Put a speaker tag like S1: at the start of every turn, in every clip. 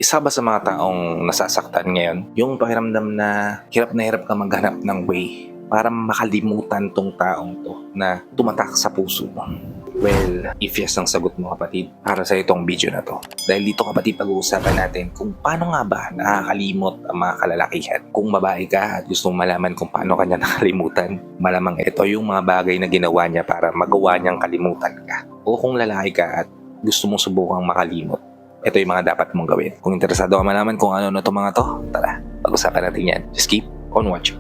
S1: Isa ba sa mga taong nasasaktan ngayon, yung pakiramdam na hirap ka maghanap ng way para makalimutan tong taong to na tumatak sa puso mo? Well, if yes ang sagot mo kapatid, para sa itong video na to. Dahil dito kapatid, pag-uusapan natin kung paano nga ba nakakalimot ang mga kalalakihan. Kung babae ka at gusto mong malaman kung paano kanya nakalimutan, malamang ito yung mga bagay na ginawa niya para magawa niyang kalimutan ka. O kung lalaki ka at gusto mong subukang makalimot, ito yung mga dapat mong gawin. Kung interesado ka malaman kung ano na itong mga to, tara, pag-usapan natin yan. Just keep on watching.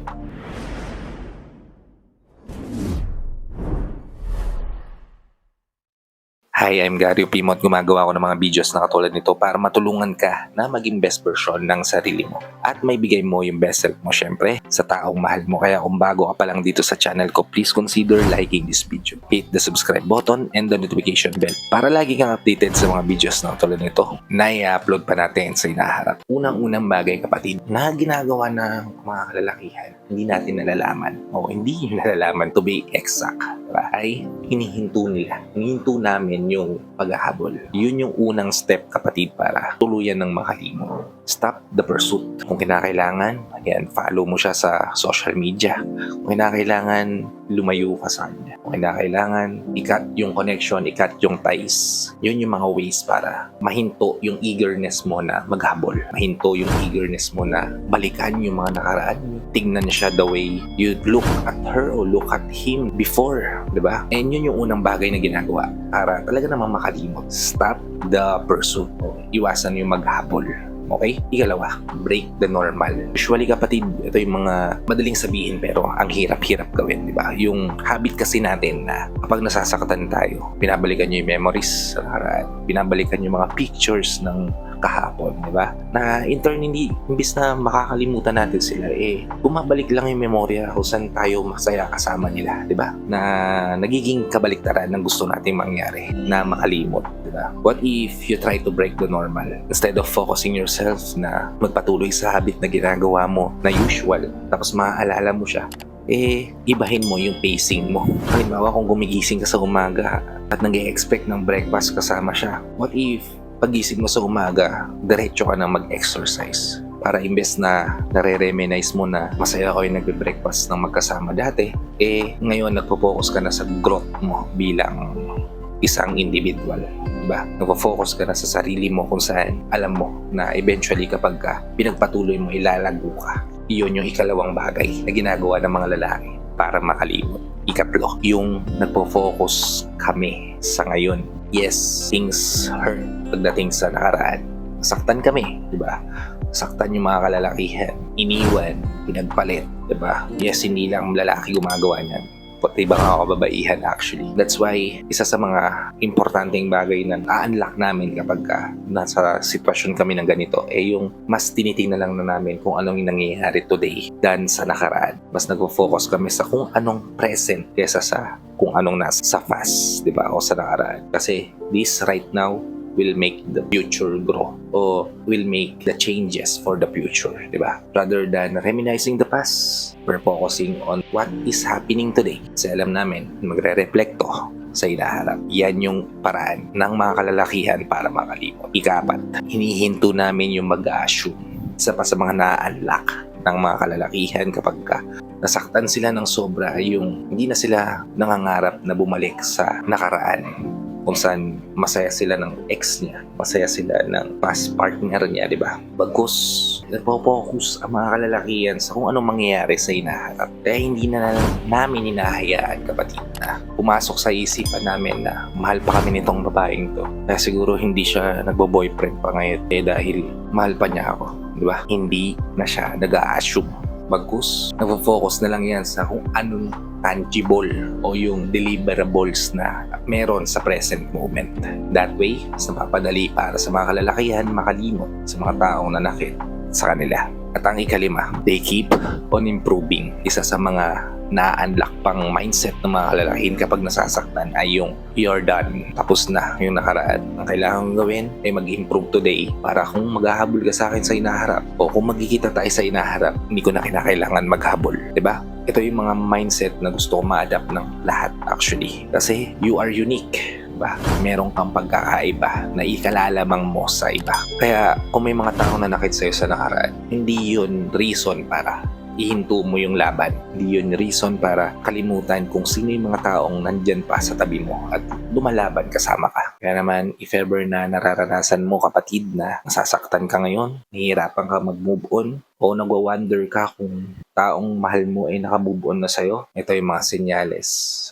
S1: Hi, I'm Gary Pimot. Gumagawa ko ng mga videos na katulad nito para matulungan ka na maging best version ng sarili mo. At may bigay mo yung best self mo syempre sa taong mahal mo. Kaya kung bago ka pa lang dito sa channel ko, please consider liking this video. Hit the subscribe button and the notification bell para lagi kang updated sa mga videos na katulad nito na i-upload pa natin sa inaharap. Unang-unang bagay kapatid na ginagawa ng mga kalalakihan, hindi natin nalalaman o hindi nalalaman to be exact, diba? Ay hinihinto nila. Hinihinto namin yung paghahabol. Yun yung unang step kapatid para tuluyan ng makalimot. Stop the pursuit. Kung kinakailangan, ayan, follow mo siya sa social media. Kung kinakailangan, lumayo ka sa kanya. Kung kinakailangan, i-cut yung connection, i-cut yung ties. Yun yung mga ways para mahinto yung eagerness mo na maghabol. Mahinto yung eagerness mo na balikan yung mga nakaraan. Tingnan siya the way you look at her or look at him before. Diba? And yun yung unang bagay na ginagawa para talaga namang makalimot. Stop the pursuit. Iwasan yung maghabol. Okay? Ikalawa, break the normal. Usually kapatid, ito yung mga madaling sabihin pero ang hirap-hirap gawin, di ba? Yung habit kasi natin na kapag nasasaktan tayo, pinabalikan nyo yung memories sa nakaraan, pinabalikan yung mga pictures ng kahapon, di ba? Na in turn, imbis na makakalimutan natin sila, bumabalik lang yung memorya kung saan tayo masaya kasama nila, di ba? Na nagiging kabaliktaran ng gusto nating mangyari na makalimot, di ba? What if you try to break the normal? Instead of focusing yourself na magpatuloy sa habit na ginagawa mo na usual, tapos maaalala mo siya, ibahin mo yung pacing mo. Halimbawa, kung gumigising ka sa umaga at nag-e-expect ng breakfast kasama siya, what if pagising mo sa umaga, diretso ka na mag-exercise? Para imbes na nare-reminisce mo na masaya ko yung nagbe-breakfast ng magkasama dati, ngayon nagpo-focus ka na sa growth mo bilang isang individual. Diba? Nagpo-focus ka na sa sarili mo kung saan alam mo na eventually kapag pinagpatuloy mo, ilalago ka. Iyon yung ikalawang bagay na ginagawa ng mga lalaki para makalimot. Ikatlo, yung nagpo-focus kami sa ngayon. Yes, things hurt pagdating sa nakaraan. Saktan kami, di ba? Saktan yung mga kalalakihan, iniwan, pinagpalit, di ba? Yes, hindi lang lalaki gumagawa niyan, pati ibang mga kababaihan actually. That's why isa sa mga importanteng bagay na na-unlock namin kapag nasa sitwasyon kami ng ganito yung mas tinitingnan lang na namin kung anong nangyayari today than sa nakaraan. Mas nagpo-focus kami sa kung anong present kesa sa kung anong nasa past, di ba? O sa nakaraan. Kasi this right now will make the future grow o will make the changes for the future, di ba? Rather than reminiscing the past, we're focusing on what is happening today. Kasi alam namin, magre-reflecto sa inaharap. Yan yung paraan ng mga kalalakihan para makalimot. Ikapat, hinihinto namin yung mag-assume. Isa pa sa mga na-unlock ng mga kalalakihan kapag nasaktan sila ng sobra yung hindi na sila nangangarap na bumalik sa nakaraan kung saan masaya sila ng ex niya, masaya sila ng past partner niya, di ba? Bagkus, nagpo-focus ang mga kalalakihan sa kung anong mangyayari sa inaharap. Kaya hindi na namin hinahayaan kapatid na pumasok sa isipan namin na mahal pa kami nitong babaeng to. Kaya siguro hindi siya nagbo-boyfriend pa ngayon dahil mahal pa niya ako, di ba? Hindi na siya nag-a-assume. Bagkus, nagpo-focus na lang yan sa kung anong tangible o yung deliverables na meron sa present moment. That way, mas napapadali para sa mga kalalakihan makalimot sa mga taong nanakit sa kanila. At ang ikalima, they keep on improving. Isa sa mga na-unlock pang mindset ng mga kalalakihan kapag nasasaktan ay yung you're done. Tapos na yung nakaraan. Ang kailangan gawin ay mag-improve today para kung maghahabol ka sa akin sa inaharap o kung magkikita tayo sa inaharap, hindi ko na kinakailangan maghabol. Diba? Ito yung mga mindset na gusto ko ma-adapt ng lahat actually. Kasi you are unique. ba? Meron kang pagkakaiba na ikalalamang mo sa iba. Kaya kung may mga taong nanakit sa'yo sa nakaraan, hindi yun reason para ihinto mo yung laban. Hindi yun reason para kalimutan kung sino yung mga taong nandyan pa sa tabi mo at lumalaban kasama ka. Kaya naman, if ever na nararanasan mo kapatid na nasasaktan ka ngayon, nahihirapan ka mag-move on, o nagwa-wonder ka kung taong mahal mo ay naka-move on na sa'yo, ito yung mga senyales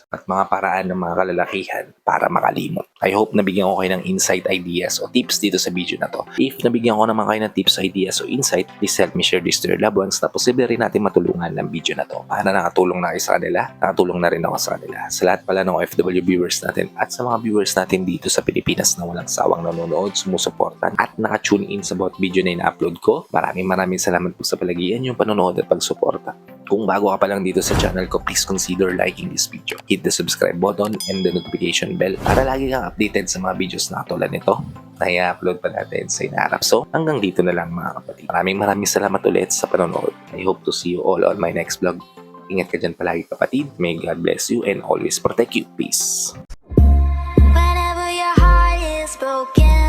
S1: at mga paraan ng mga kalalakihan para makalimot. I hope nabigyan ko kayo ng insight, ideas o tips dito sa video na to. If nabigyan ko naman kayo ng tips, ideas o insight, please help me share this to your loved ones na posible rin natin matulungan ng video na to. Para nakatulong na kayo sa kanila, nakatulong na rin ako sa kanila. Sa lahat pala ng OFW viewers natin at sa mga viewers natin dito sa Pilipinas na walang sawang nanonood, sumusuportan at naka-tune in sa bawat video na ina-upload ko. Maraming salamat po sa palagian yung panonood at pagsuporta. Kung bago ka pa lang dito sa channel ko, please consider liking this video. Hit the subscribe button and the notification bell para lagi kang updated sa mga videos na katulad nito na i-upload pa natin sa inaarap. So, hanggang dito na lang mga kapatid. Maraming salamat ulit sa panonood. I hope to see you all on my next vlog. Ingat ka dyan palagi kapatid. May God bless you and always protect you. Peace.
S2: Whenever your heart is broken